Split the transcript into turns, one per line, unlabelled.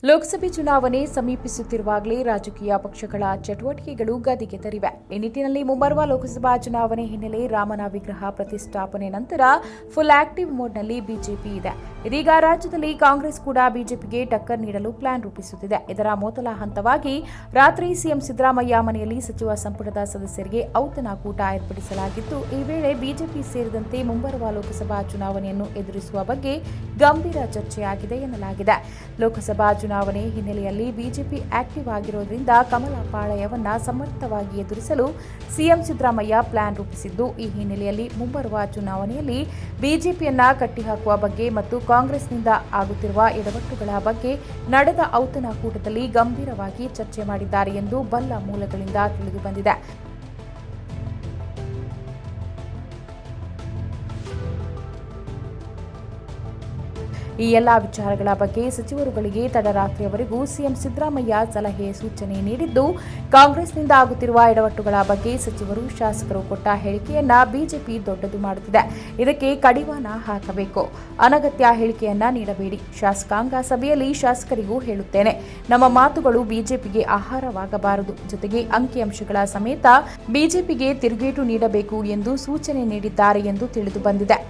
ಲೋಕಸಭೆ ಚುನಾವಣೆ ಸಮೀಪಿಸುತ್ತಿರುವಾಗಲೇ ರಾಜಕೀಯ ಪಕ್ಷಗಳ ಚಟುವಟಿಕೆಗಳು ಗದಿಗೆದರಿವೆ. ಈ ನಿಟ್ಟಿನಲ್ಲಿ ಮುಂಬರುವ ಲೋಕಸಭಾ ಚುನಾವಣೆ ಹಿನ್ನೆಲೆ ರಾಮನ ವಿಗ್ರಹ ಪ್ರತಿಷ್ಠಾಪನೆ ನಂತರ ಫುಲ್ ಆಕ್ಟಿವ್ ಮೋಡ್ನಲ್ಲಿ ಬಿಜೆಪಿ ಇದೆ. ಇದೀಗ ರಾಜ್ಯದಲ್ಲಿ ಕಾಂಗ್ರೆಸ್ ಕೂಡ ಬಿಜೆಪಿಗೆ ಟಕ್ಕರ್ ನೀಡಲು ಪ್ಲಾನ್ ರೂಪಿಸುತ್ತಿದೆ. ಇದರ ಮೊದಲ ಹಂತವಾಗಿ ರಾತ್ರಿ ಸಿಎಂ ಸಿದ್ದರಾಮಯ್ಯ ಮನೆಯಲ್ಲಿ ಸಚಿವ ಸಂಪುಟದ ಸದಸ್ಯರಿಗೆ ಔತಣಕೂಟ ಏರ್ಪಡಿಸಲಾಗಿದ್ದು, ಈ ವೇಳೆ ಬಿಜೆಪಿ ಸೇರಿದಂತೆ ಮುಂಬರುವ ಲೋಕಸಭಾ ಚುನಾವಣೆಯನ್ನು ಎದುರಿಸುವ ಬಗ್ಗೆ ಗಂಭೀರ ಚರ್ಚೆಯಾಗಿದೆ ಎನ್ನಲಾಗಿದೆ. ಲೋಕಸಭಾ ಚುನಾವಣೆ ಹಿನ್ನೆಲೆಯಲ್ಲಿ ಬಿಜೆಪಿ ಆಕ್ಟಿವ್ ಆಗಿರೋದ್ರಿಂದ ಕಮಲ ಪಾಳಯವನ್ನ ಸಮರ್ಥವಾಗಿ ಎದುರಿಸಲು ಸಿಎಂ ಸಿದ್ದರಾಮಯ್ಯ ಪ್ಲಾನ್ ರೂಪಿಸಿದ್ದು, ಈ ಹಿನ್ನೆಲೆಯಲ್ಲಿ ಮುಂಬರುವ ಚುನಾವಣೆಯಲ್ಲಿ ಬಿಜೆಪಿಯನ್ನ ಕಟ್ಟಿಹಾಕುವ ಬಗ್ಗೆ ಮತ್ತು ಕಾಂಗ್ರೆಸ್ನಿಂದ ಆಗುತ್ತಿರುವ ಎಡವಟ್ಟುಗಳ ಬಗ್ಗೆ ನಡೆದ ಔತಣಕೂಟದಲ್ಲಿ ಗಂಭೀರವಾಗಿ ಚರ್ಚೆ ಮಾಡಿದ್ದಾರೆ ಎಂದು ಬಲ್ಲ ಮೂಲಗಳಿಂದ ತಿಳಿದುಬಂದಿದೆ. ಈ ಎಲ್ಲಾ ವಿಚಾರಗಳ ಬಗ್ಗೆ ಸಚಿವರುಗಳಿಗೆ ತಡರಾತ್ರಿಯವರೆಗೂ ಸಿಎಂ ಸಿದ್ದರಾಮಯ್ಯ ಸಲಹೆ ಸೂಚನೆ ನೀಡಿದ್ದು, ಕಾಂಗ್ರೆಸ್ನಿಂದ ಆಗುತ್ತಿರುವ ಎಡವಟ್ಟುಗಳ ಬಗ್ಗೆ ಸಚಿವರು, ಶಾಸಕರು ಕೊಟ್ಟ ಹೇಳಿಕೆಯನ್ನ ಬಿಜೆಪಿ ದೊಡ್ಡದು ಮಾಡುತ್ತಿದೆ. ಇದಕ್ಕೆ ಕಡಿವಾಣ ಹಾಕಬೇಕು. ಅನಗತ್ಯ ಹೇಳಿಕೆಯನ್ನ ನೀಡಬೇಡಿ. ಶಾಸಕಾಂಗ ಸಭೆಯಲ್ಲಿ ಶಾಸಕರಿಗೂ ಹೇಳುತ್ತೇನೆ, ನಮ್ಮ ಮಾತುಗಳು ಬಿಜೆಪಿಗೆ ಆಹಾರವಾಗಬಾರದು. ಜೊತೆಗೆ ಅಂಕಿಅಂಶಗಳ ಸಮೇತ ಬಿಜೆಪಿಗೆ ತಿರುಗೇಟು ನೀಡಬೇಕು ಎಂದು ಸೂಚನೆ ನೀಡಿದ್ದಾರೆ ಎಂದು ತಿಳಿದು ಬಂದಿದೆ.